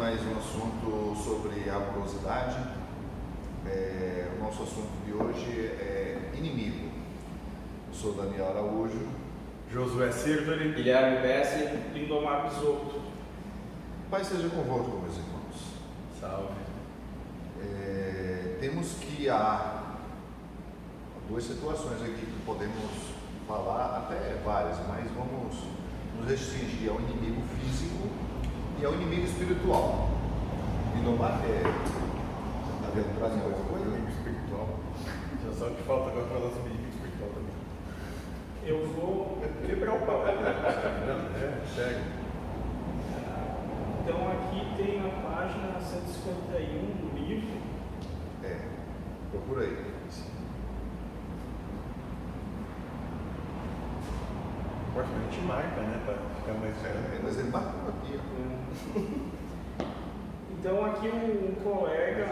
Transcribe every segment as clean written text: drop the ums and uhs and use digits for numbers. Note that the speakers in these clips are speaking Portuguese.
mais um assunto sobre amorosidade. O nosso assunto de hoje é inimigo. Eu sou Daniel Araújo, Josué Sirtori, Guilherme Bessi, Lindomar Bisotto. Pai seja convosco, meus irmãos. salve. Temos que há duas situações aqui que podemos falar, até várias, mas vamos nos restringir ao inimigo físico e ao inimigo espiritual. Lindomar, está vendo trazendo alguma coisa? Inimigo espiritual. Já só que falta agora falar sobre inimigo espiritual também. Eu vou Quebrar o pau. Não, segue. Então aqui tem na página 151 do livro. Procura aí. Próximo a gente marca, né? Para ficar mais Mas ele marcou aqui, ó. Então aqui um colega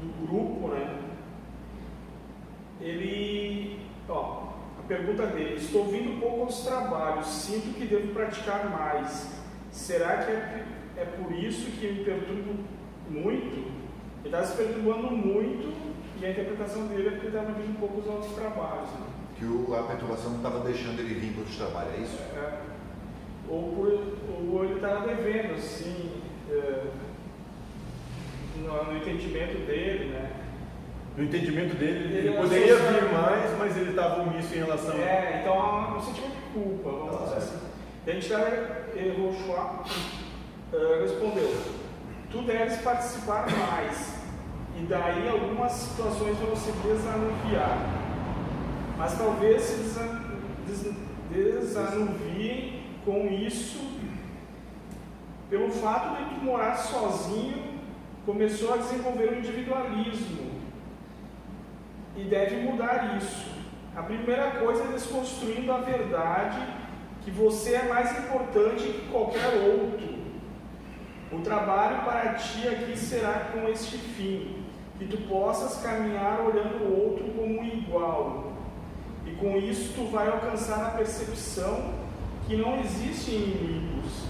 do grupo, né? A pergunta dele: estou vindo pouco aos trabalhos, sinto que devo praticar mais. Será que é por isso que eu me perturbo muito? Ele está se perturbando muito e a interpretação dele é porque ele estava vindo pouco aos trabalhos. Né? Que a perturbação não estava deixando ele vir para o trabalho, é isso? Ou ele estava devendo, assim, no entendimento dele, né? No entendimento dele, Ele ele poderia associa- vir mais, mas ele estava omisso em relação a... Então há um sentimento de culpa, vamos dizer assim. A gente respondeu: tu deves participar mais, e daí algumas situações vão se desanuviar, mas talvez se desanuviem com isso, pelo fato de tu morar sozinho, começou a desenvolver o individualismo, e deve mudar isso. A primeira coisa é desconstruindo a verdade que você é mais importante que qualquer outro. O trabalho para ti aqui será com este fim, que tu possas caminhar olhando o outro como um igual. E com isso tu vai alcançar a percepção que não existem inimigos,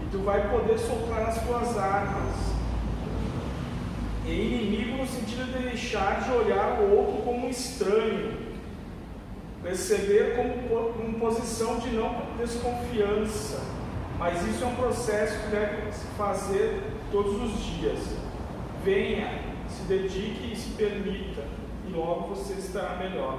e tu vai poder soltar as tuas armas. E inimigo no sentido de deixar de olhar o outro como um estranho, perceber como posição de não desconfiança, mas isso é um processo que deve se fazer todos os dias. Venha, se dedique e se permita, e logo você estará melhor.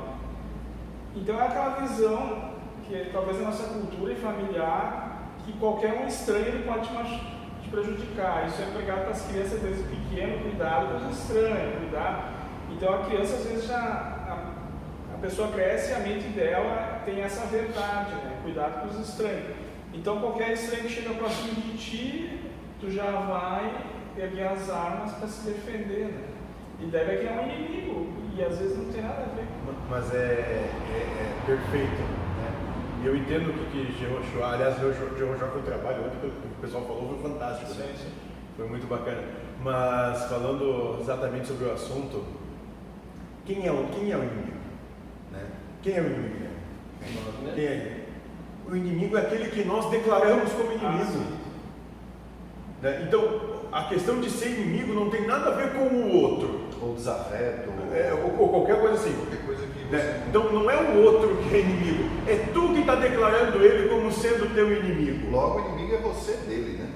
Então é aquela visão que talvez a nossa cultura e familiar, que qualquer um estranho ele pode te prejudicar. Isso é pregado para as crianças desde pequeno: cuidado com os estranhos, cuidado. Então a criança às vezes a pessoa cresce e a mente dela tem essa verdade, né? Cuidado com os estranhos. Então qualquer estranho que chega próximo de ti, tu já vai erguer as armas para se defender, né? E deve criar um inimigo, e às vezes não tem nada a ver. Mas é perfeito, né? E eu entendo o que Jehoshua, aliás, Jehoshua foi um trabalho, ontem que o pessoal falou foi fantástico, né? Sim. Foi muito bacana. Mas falando exatamente sobre o assunto, quem é o inimigo? Né? Quem é o inimigo? Quem é? O inimigo é aquele que nós declaramos como inimigo. Né? Então, a questão de ser inimigo não tem nada a ver com o outro. Ou desafeto, Ou qualquer coisa assim. qualquer coisa que você... Né? Então não é o outro que é inimigo, é tu que está declarando ele como sendo teu inimigo. Logo, o inimigo é você dele, né?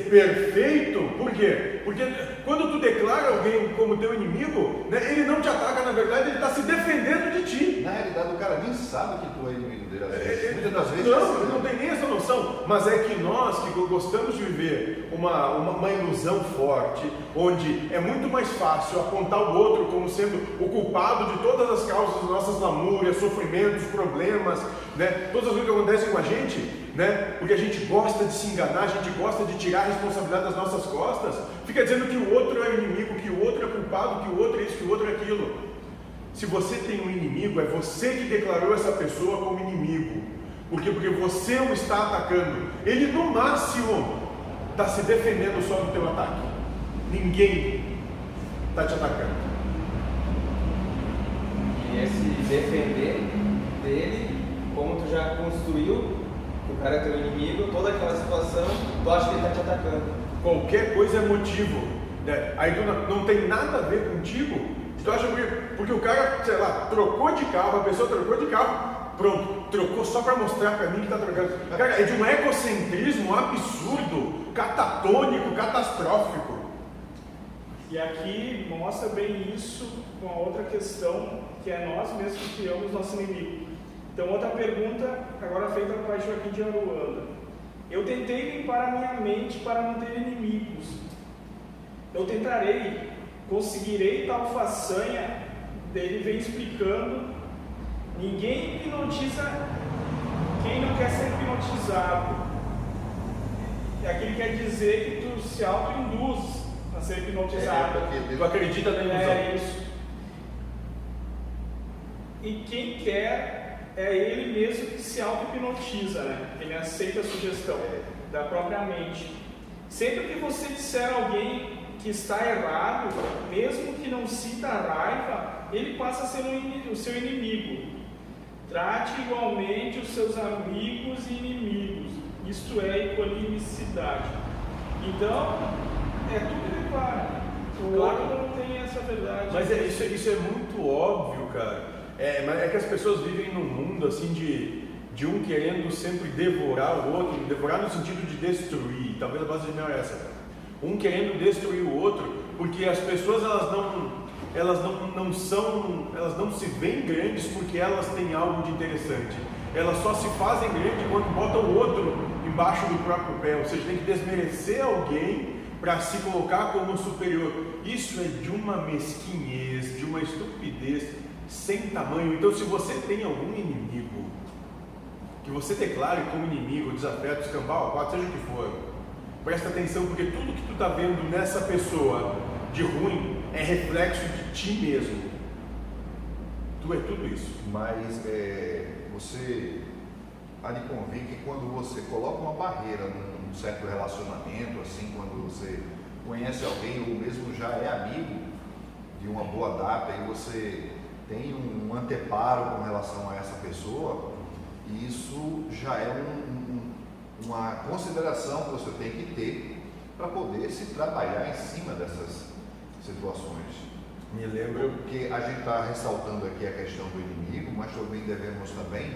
Perfeito, por quê? Porque quando tu declara alguém como teu inimigo, né, ele não te ataca, na verdade, ele está se defendendo de ti. Na realidade, o cara nem sabe que tu é inimigo dele, às vezes. Muitas das vezes... Não, não tem nem essa noção, mas é que nós que gostamos de viver uma ilusão forte, onde é muito mais fácil apontar o outro como sendo o culpado de todas as causas das nossas lamúrias, sofrimentos, problemas, né, todas as coisas que acontecem com a gente, né, porque a gente gosta de se enganar, a gente gosta de tirar a responsabilidade das nossas costas, fica dizendo que o outro é inimigo, que o outro é culpado, que o outro é isso, que o outro é aquilo. Se você tem um inimigo, é você que declarou essa pessoa como inimigo. Por quê? Porque você o está atacando. Ele, no máximo, está se defendendo só do teu ataque. Ninguém está te atacando. E esse defender dele, como tu já construiu, que o cara é teu inimigo, toda aquela situação, tu acha que ele está te atacando. qualquer coisa é motivo, né? Aí tu não tem nada a ver contigo, tu acha que porque o cara, sei lá, trocou de carro, a pessoa trocou de carro, pronto, trocou só para mostrar para mim que tá trocando. Cara, é de um egocentrismo absurdo, catatônico, catastrófico. E aqui mostra bem isso com a outra questão, que é nós mesmos que criamos nosso inimigo. Então, outra pergunta, agora feita para Joaquim de Aruanda. Eu tentei limpar a minha mente para não ter inimigos. Eu tentarei, conseguirei tal façanha. Ele vem explicando: ninguém hipnotiza quem não quer ser hipnotizado. Aqui ele quer dizer que tu se auto-induz a ser hipnotizado. Tu acredita na ilusão. É isso. E quem quer é ele mesmo que se auto-hipnotiza, né? Ele aceita a sugestão da própria mente. Sempre que você disser a alguém que está errado, mesmo que não sinta raiva, ele passa a ser o seu inimigo. Trate igualmente os seus amigos e inimigos. Isto é equanimicidade. Então, é tudo igual. O outro não tem essa verdade. Mas isso é muito óbvio, cara. É que as pessoas vivem num mundo assim de um querendo sempre devorar o outro, devorar no sentido de destruir. Talvez a base não é essa, cara. Um querendo destruir o outro, porque as pessoas elas não se veem grandes porque elas têm algo de interessante. Elas só se fazem grandes quando botam o outro embaixo do próprio pé, ou seja, tem que desmerecer alguém para se colocar como superior. Isso é de uma mesquinhez, de uma estupidez sem tamanho. Então, se você tem algum inimigo que você declare como inimigo, desafeto, escambau, quatro, seja o que for, presta atenção, porque tudo que tu está vendo nessa pessoa de ruim é reflexo de ti mesmo. Tu é tudo isso. Mas você há de convir que quando você coloca uma barreira num certo relacionamento, assim, quando você conhece alguém ou mesmo já é amigo de uma boa data e você tem um anteparo com relação a essa pessoa, isso já é uma consideração que você tem que ter para poder se trabalhar em cima dessas situações. Me lembro. Porque a gente está ressaltando aqui a questão do inimigo, mas devemos também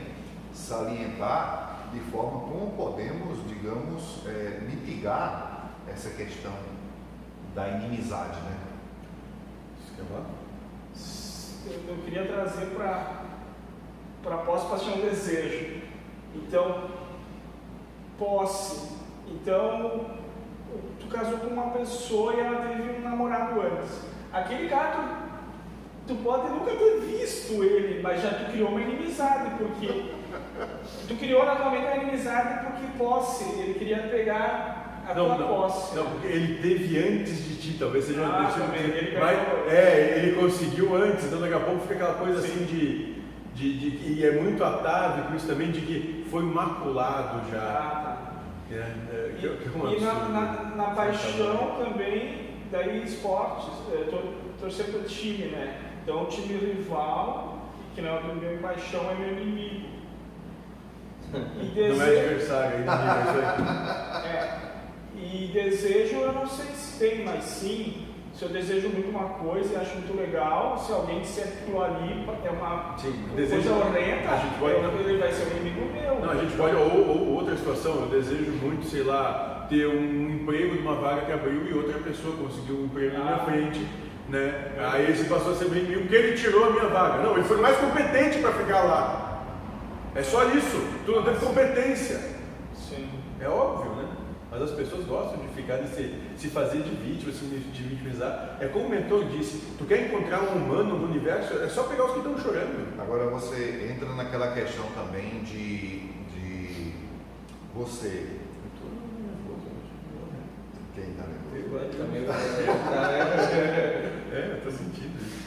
salientar de forma como podemos, digamos, mitigar essa questão da inimizade, né? Eu queria trazer para pós-paixão desejo. Então, posse. Então, tu casou com uma pessoa e ela teve um namorado antes. Aquele cara, tu pode nunca ter visto ele, mas já tu criou uma inimizade, porque tu criou naturalmente uma inimizade porque posse. Ele queria pegar a tua posse. Não, porque ele teve antes de ti, talvez seja ele conseguiu antes, então daqui a pouco fica aquela coisa assim e é muito atávico isso também, de que foi maculado já. E na paixão também, daí esportes, torcer para o time, né? Então o time rival, que não é do meu paixão, é meu inimigo. Não é adversário, é inimigo. E desejo, eu não sei se tem, mas sim, se eu desejo muito uma coisa e acho muito legal, se alguém disser que aquilo ali é uma coisa horrenda, ele vai ser um inimigo meu. Não, a gente pode, ou outra situação, eu desejo muito, sei lá, ter um emprego numa vaga que abriu e outra pessoa conseguiu um emprego na minha frente, né? Aí esse passou a ser meu inimigo porque ele tirou a minha vaga. Não, ele foi mais competente para ficar lá. É só isso, tu não teve competência. Sim. É óbvio, né? Mas as pessoas gostam de ficar, se fazer de vítima, de vitimizar. É como o mentor disse, tu quer encontrar um humano no universo, é só pegar os que estão chorando. Agora você entra naquela questão também de você. Quem tá eu tô sentindo isso.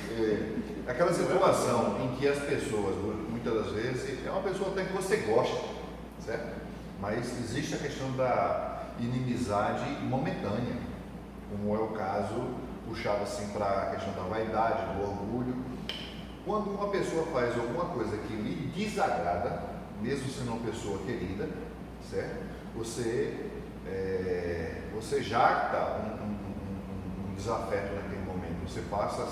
Aquela situação em que as pessoas, muitas das vezes, é uma pessoa até que você gosta, certo? Mas existe a questão da inimizade momentânea, como é o caso puxado assim para a questão da vaidade, do orgulho. Quando uma pessoa faz alguma coisa que lhe desagrada, mesmo sendo uma pessoa querida, certo? Você você jacta um desafeto naquele momento, você passa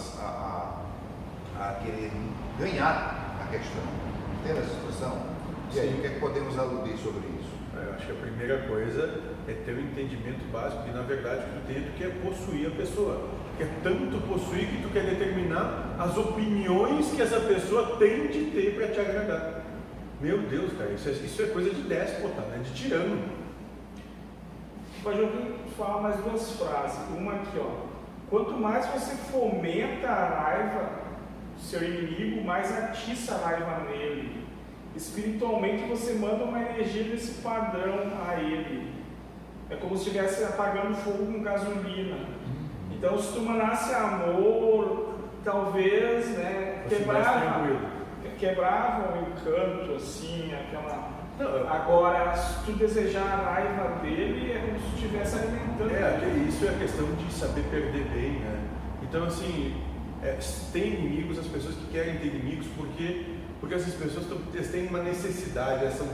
a querer ganhar a questão. Entende essa situação? E aí, o que é que podemos aludir sobre isso? Eu acho que a primeira coisa é ter o entendimento básico que, na verdade, tu quer possuir a pessoa. Quer tanto possuir que tu quer determinar as opiniões que essa pessoa tem de ter para te agradar. Meu Deus, cara, isso é coisa de déspota, né? De tirano. Pode ouvir falar mais duas frases. Uma aqui, ó. Quanto mais você fomenta a raiva do seu inimigo, mais atiça a raiva nele. Espiritualmente você manda uma energia desse padrão a ele. É como se estivesse apagando fogo com gasolina. Então, se tu mandasse amor, talvez, né, quebrava o encanto, assim, aquela... Não, agora, se tu desejar a raiva dele, é como se tu estivesse alimentando. Isso é a questão de saber perder bem, né? Então, assim, tem inimigos, as pessoas que querem ter inimigos, porque essas pessoas têm uma necessidade, elas são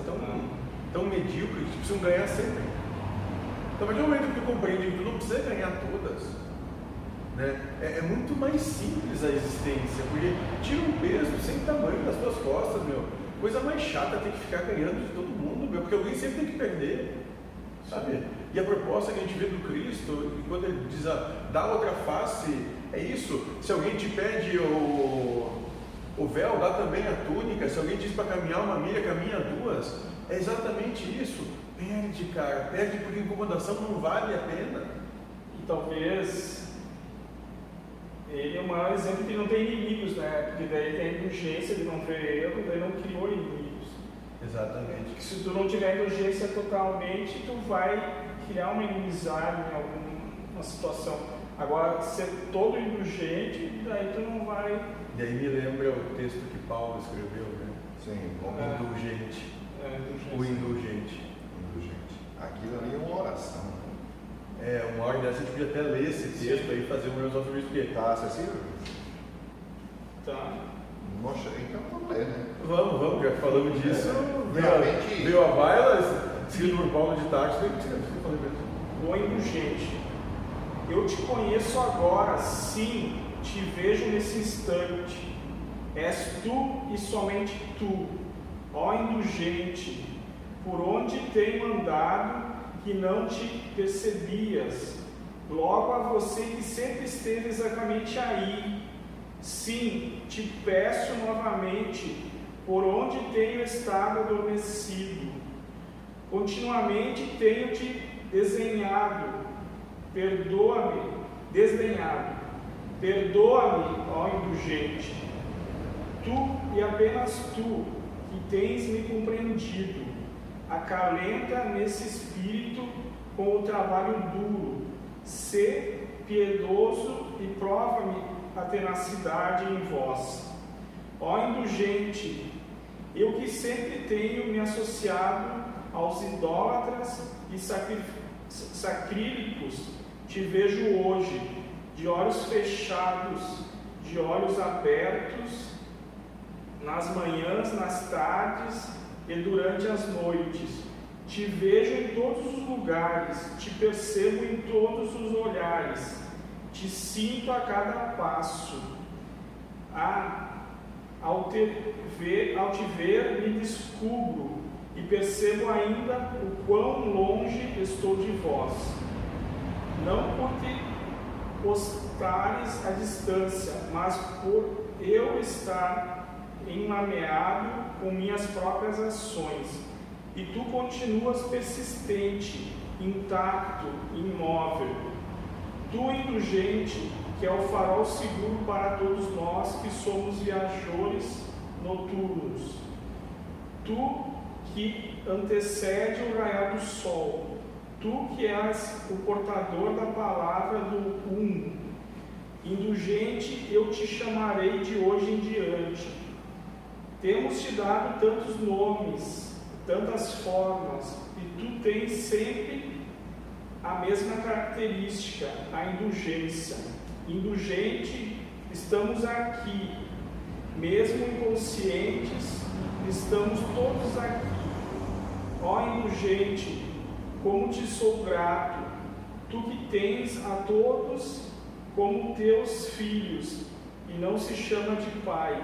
tão medíocres que precisam ganhar sempre. Então, a partir do momento que tu compreende que tu não precisa ganhar todas, né? É muito mais simples a existência, porque tira um peso sem tamanho das tuas costas, meu. Coisa mais chata ter que ficar ganhando de todo mundo, meu, porque alguém sempre tem que perder, sabe? E a proposta que a gente vê do Cristo, quando ele diz dá outra face, é isso. Se alguém te pede o véu, dá também a túnica. Se alguém diz para caminhar uma milha, caminha duas. É exatamente isso. Perde, cara, perde porque incomodação não vale a pena. E talvez ele é o maior exemplo que não tem inimigos, né? Porque daí ele tem a indulgência, ele não vê erro, daí não criou inimigos. Exatamente. Porque se tu não tiver indulgência totalmente, tu vai criar uma inimizade em alguma situação. Agora, ser todo indulgente, daí tu não vai... E aí me lembra o texto que Paulo escreveu, né? Sim, como indulgente. O indulgente. Aquilo ali é uma oração. Uma hora dessa a gente podia até ler esse texto aí e fazer um resumo sobre isso, porque tá acessível? Tá. Nossa, então vamos ler, né? Vamos, já falamos disso. Realmente. Veio a baila, escrito por Paulo de Tarso, tem que ser Bom indulgente. Eu te conheço agora, sim, te vejo nesse instante. És tu e somente tu, ó indulgente, por onde tenho andado que não te percebias, logo a você que sempre esteve exatamente aí. Sim, te peço novamente, por onde tenho estado adormecido. Continuamente tenho te desdenhado, desdenhado. Perdoa-me, ó indulgente. Tu e apenas tu, que tens me compreendido. Acalenta nesse espírito com o trabalho duro. Sê piedoso e prova-me a tenacidade em vós. Ó indulgente, eu que sempre tenho me associado aos idólatras e sacrílegos, te vejo hoje, de olhos fechados, de olhos abertos, nas manhãs, nas tardes e durante as noites. Te vejo em todos os lugares, te percebo em todos os olhares, te sinto a cada passo. Ao te ver, me descubro e percebo ainda o quão longe estou de vós. Não por te postares à distância, mas por eu estar enlameado com minhas próprias ações. E tu continuas persistente, intacto, imóvel. Tu, indulgente, que é o farol seguro para todos nós que somos viajores noturnos. Tu que antecede o raiar do sol. Tu que és o portador da palavra do Indulgente, eu te chamarei de hoje em diante. Temos te dado tantos nomes, tantas formas, e tu tens sempre a mesma característica, a indulgência. Indulgente, estamos aqui, mesmo inconscientes, estamos todos aqui. Ó indulgente, como te sou grato, tu que tens a todos como teus filhos, e não se chama de pai,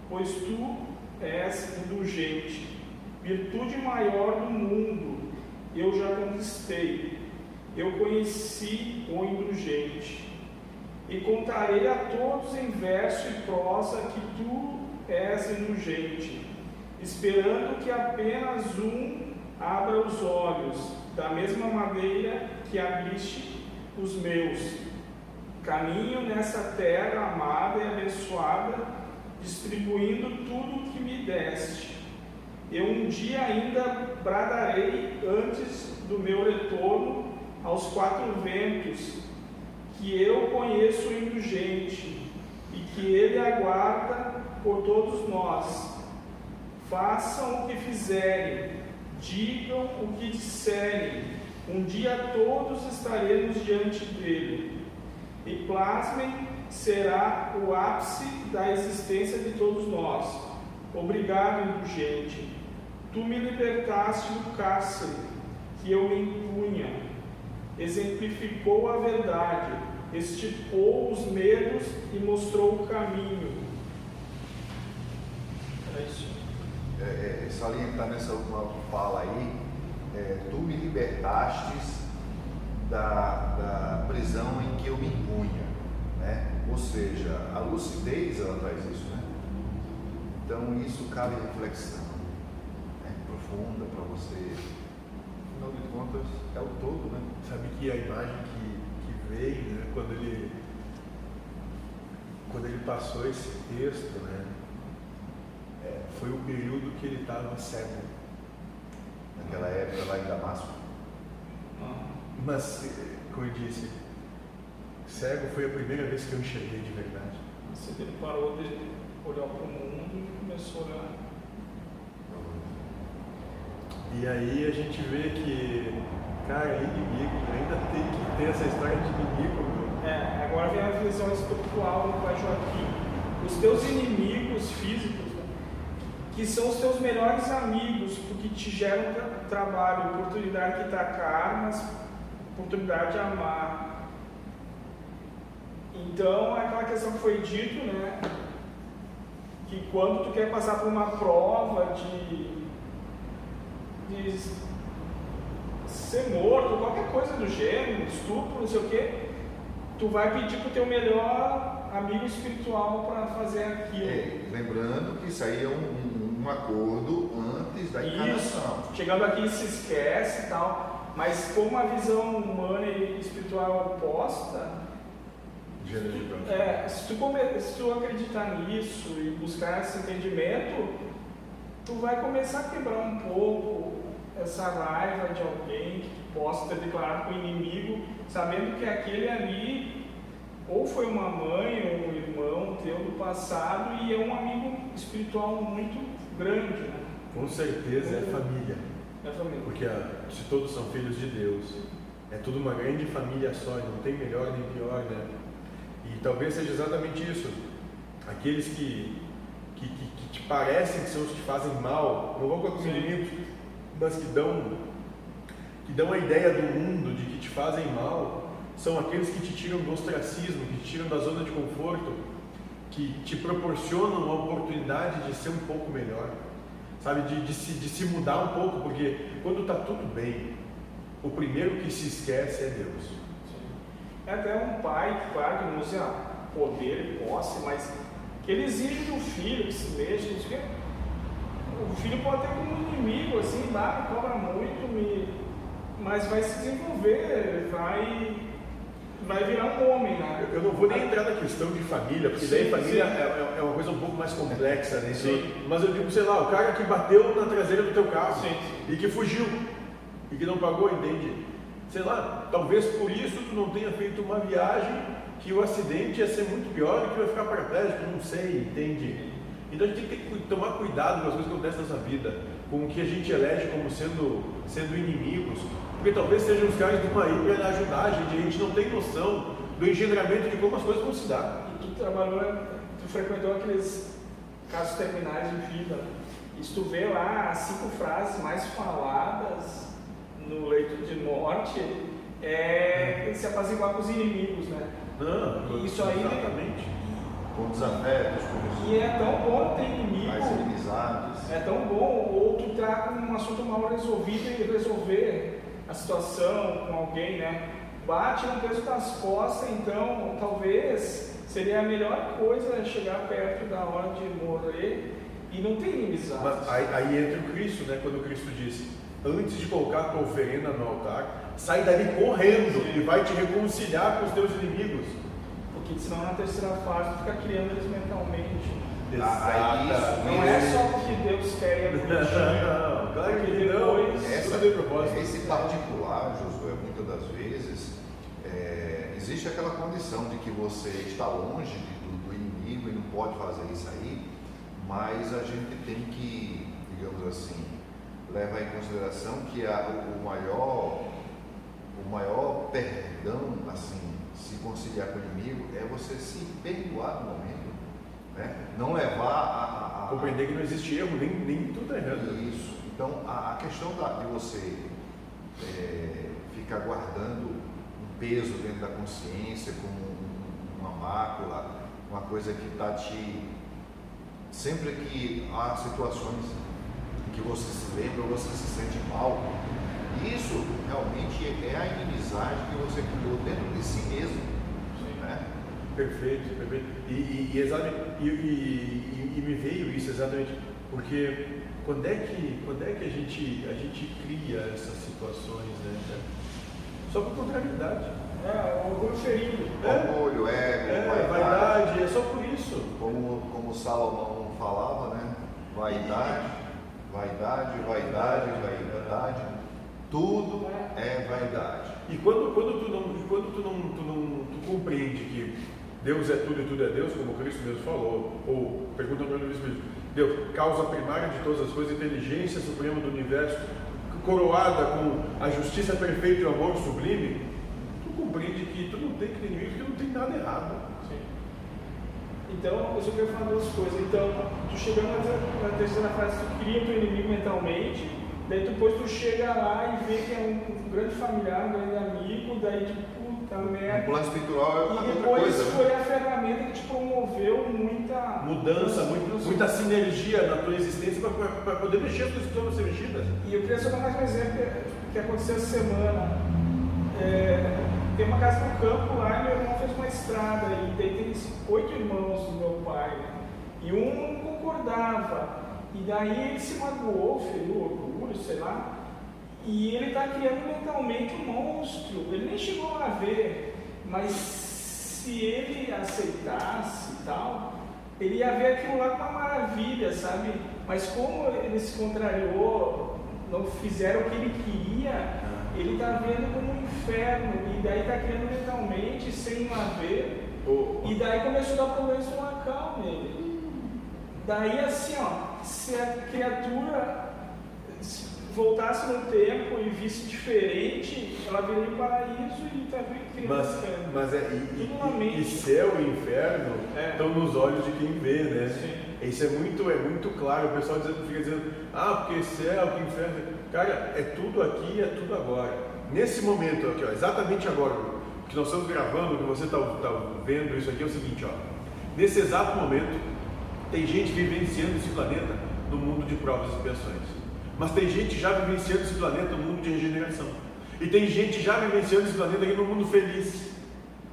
pois tu és indulgente. Virtude maior do mundo eu já conquistei, eu conheci o indulgente. E contarei a todos em verso e prosa que tu és indulgente, esperando que apenas um abra os olhos, da mesma maneira que abriste os meus. Caminho nessa terra amada e abençoada, distribuindo tudo o que me deste. Eu um dia ainda bradarei antes do meu retorno aos quatro ventos, que eu conheço o indulgente e que ele aguarda por todos nós. Façam o que fizerem, digam o que disserem, um dia todos estaremos diante dele. E plasmem será o ápice da existência de todos nós. Obrigado, indulgente. Tu me libertaste do cárcere que eu me impunha, exemplificou a verdade, estipou os medos e mostrou o caminho. É isso. Salientar nessa última fala aí, tu me libertastes da prisão em que eu me impunha, né? Ou seja, a lucidez ela traz isso, né? Então isso cabe reflexão, né? Profunda para você. Afinal de contas é o todo, né? Sabe que a imagem que veio, né, quando ele passou esse texto, né, foi o período que ele estava cego. Naquela época lá em Damasco. Mas, como eu disse, cego foi a primeira vez que eu enxerguei de verdade. Ele parou de olhar para o mundo e começou a olhar. E aí a gente vê que, cara, inimigo, ainda tem que ter essa história de inimigo. Agora vem a visão espiritual do Pai Joaquim. Os teus inimigos físicos, né, que são os teus melhores amigos, porque te geram trabalho, oportunidade de tacar armas, oportunidade de amar. Então, é aquela questão que foi dito, né, que quando tu quer passar por uma prova de ser morto, qualquer coisa do gênero, estupro, não sei o que, tu vai pedir pro teu melhor amigo espiritual para fazer aquilo. Lembrando que isso aí é um acordo antes da encarnação. Isso. Chegando aqui se esquece e tal, mas como a visão humana e espiritual é oposta, se tu acreditar nisso e buscar esse entendimento, tu vai começar a quebrar um pouco essa raiva de alguém que possa ter declarado como inimigo, sabendo que aquele ali ou foi uma mãe ou um irmão teu do passado e é um amigo espiritual muito grande, né? Com certeza é família. É família. Porque se todos são filhos de Deus, é tudo uma grande família só, e não tem melhor nem pior, né? E talvez seja exatamente isso. Aqueles que te parecem que são os que fazem mal, não vão com os inimigos, mas que dão a ideia do mundo de que te fazem mal, são aqueles que te tiram do ostracismo, que te tiram da zona de conforto, que te proporcionam a oportunidade de ser um pouco melhor, sabe, de se mudar um pouco, porque quando está tudo bem, o primeiro que se esquece é Deus. É até um pai que, claro, que não usa poder, posse, mas que ele exige do filho que se mexa, o filho pode ter como inimigo, assim, me cobra muito, mas vai se desenvolver, vai virar um homem, né? Eu não vou nem entrar na questão de família, porque daí família é uma coisa um pouco mais complexa, né? Sim. Mas eu digo, sei lá, o cara que bateu na traseira do teu carro e que fugiu e que não pagou, entende? Sei lá, talvez por isso tu não tenha feito uma viagem que o acidente ia ser muito pior e que vai ficar paraplégico, não sei, entende? Então a gente tem que tomar cuidado com as coisas que acontecem nessa vida, com o que a gente elege como sendo inimigos, porque talvez sejam os caras de uma ilha para ajudar a gente não tem noção do engendramento de como as coisas vão se dar. E tu frequentou aqueles casos terminais de vida, e se tu vê lá as 5 frases mais faladas no leito de morte é se apaziguar com os inimigos, né? Não, isso aí, exatamente. Com desafetos, com E é tão bom ter inimigo, as inimizades. é tão bom, ou tu tá com um assunto mal resolvido e resolver a situação com alguém, né? Bate no peso das costas, então talvez seria a melhor coisa chegar perto da hora de morrer e não ter inimizade. Mas aí entra o Cristo, né? Quando o Cristo disse: antes de colocar a tua oferenda no altar, sai dali correndo e vai te reconciliar com os teus inimigos. Porque senão na terceira fase tu fica criando eles mentalmente. Exato. Não é só porque Deus quer e é bonitinho. Não, claro que Porque não. depois- Tudo tem propósito. Esse particular, Josué, muitas das vezes, existe aquela condição de que você está longe do inimigo e não pode fazer isso aí, mas a gente tem que, digamos assim, levar em consideração que o maior perdão, assim, se conciliar com o inimigo, é você se perdoar no momento, né? Não levar a Compreender que não existe erro, nem tudo é errado. isso. Então, a questão de você ficar guardando um peso dentro da consciência, como uma mácula, uma coisa que está te... Sempre que há situações em que você se lembra ou você se sente mal, isso realmente é a inimizade que você criou dentro de si mesmo. Né? Perfeito, perfeito. E me veio isso exatamente, porque quando é que a gente cria essas situações, né? Só por contrariedade. O orgulho ferido. Orgulho, ego, vaidade, é só por isso. Como Salomão falava, né? Vaidade, tudo é vaidade. E quando tu compreende que Deus é tudo e tudo é Deus, como Cristo mesmo falou, ou pergunta para o Espírito, Deus, causa primária de todas as coisas, inteligência suprema do universo, coroada com a justiça perfeita e o amor sublime, tu compreende que tu não tem que ter inimigo, porque não tem nada errado. Sim. Então, eu só quero falar duas coisas. Então, tu chegando na terceira fase, tu cria o teu inimigo mentalmente, daí depois tu chega lá e vê que é um grande familiar, um grande amigo, daí tu, puta O merda. plano espiritual é E outra depois coisa, foi né? a ferramenta que te promoveu muita Mudança, muita sinergia na tua existência para poder mexer as coisas que precisam ser mexidas. E eu queria só dar mais um exemplo que aconteceu essa semana. Tem uma casa no campo lá e meu irmão fez uma estrada e daí tem 8 irmãos do meu pai, né? E um não concordava. E daí ele se magoou, feriu orgulho, sei lá. E ele está criando mentalmente um monstro. Ele nem chegou a ver, mas se ele aceitasse e tal, ele ia ver aquilo lá com uma maravilha, sabe? Mas como ele se contrariou, não fizeram o que ele queria, ele está vendo como um inferno. E daí está criando mentalmente, sem ver. E daí começou a dar problema estomacal nele. Daí assim, ó, se a criatura voltasse no tempo e visse diferente, ela viria o paraíso e está criando inferno. E céu e inferno estão nos olhos de quem vê, né? Sim. Isso é muito claro. O pessoal fica dizendo, porque céu, que inferno. Cara, é tudo aqui, é tudo agora. Nesse momento aqui, ó, exatamente agora, que nós estamos gravando, que você está vendo isso aqui, é o seguinte, ó. Nesse exato momento, tem gente vivenciando esse planeta no mundo de provas e expiações. Mas tem gente já vivenciando esse planeta no mundo de regeneração. E tem gente já vivenciando esse planeta aqui no mundo feliz.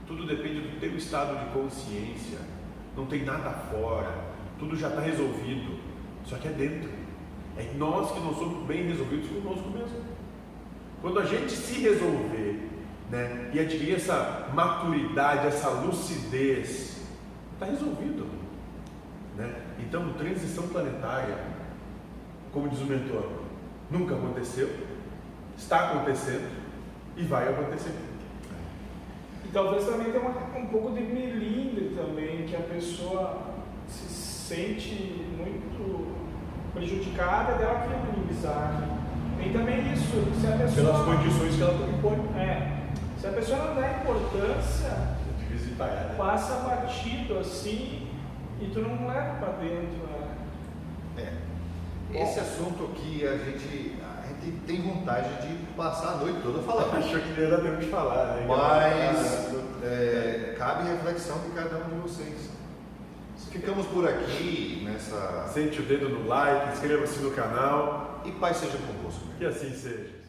Tudo depende do teu estado de consciência. Não tem nada fora. Tudo já está resolvido. Só que é dentro. É nós que não somos bem resolvidos conosco mesmo. Quando a gente se resolver, né, e adquirir essa maturidade, essa lucidez, está resolvido. Né? Então, transição planetária, como diz o mentor, nunca aconteceu, está acontecendo e vai acontecer. E talvez também tenha um pouco de melindre também, que a pessoa se sente muito prejudicada, dela cria uma inimizade. Tem também isso, se a pessoa... Pelas condições que ela propõe. Se a pessoa não dá importância, De visitar ela. passa batido assim, e tu não leva para dentro, né? esse assunto aqui a gente tem vontade de passar a noite toda falando. Achou que ia dar tempo de falar, né? Mas cabe reflexão de cada um de vocês. Ficamos por aqui nessa. Sente o dedo no like, inscreva-se no canal. E paz seja convosco. Que assim seja.